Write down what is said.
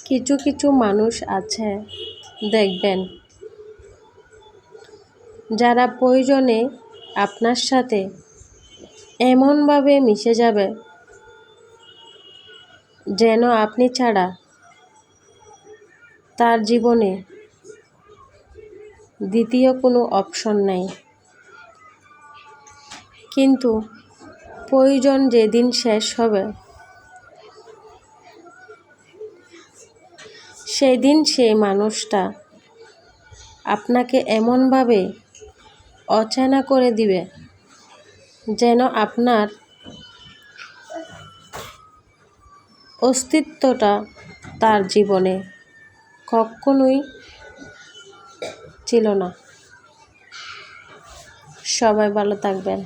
কিছু কিছু মানুষ আছে দেখবেন, যারা প্রয়োজনে আপনার সাথে এমনভাবে মিশে যাবে যেন আপনি ছাড়া তার জীবনে দ্বিতীয় কোনো অপশন নেই। কিন্তু প্রয়োজন যেদিন শেষ হবে সেদিন সেই মানুষটা আপনাকে এমনভাবে অচেনা করে দিবে যেন আপনার অস্তিত্বটা তার জীবনে কখনোই ছিল না। সবাই ভালো থাকবেন।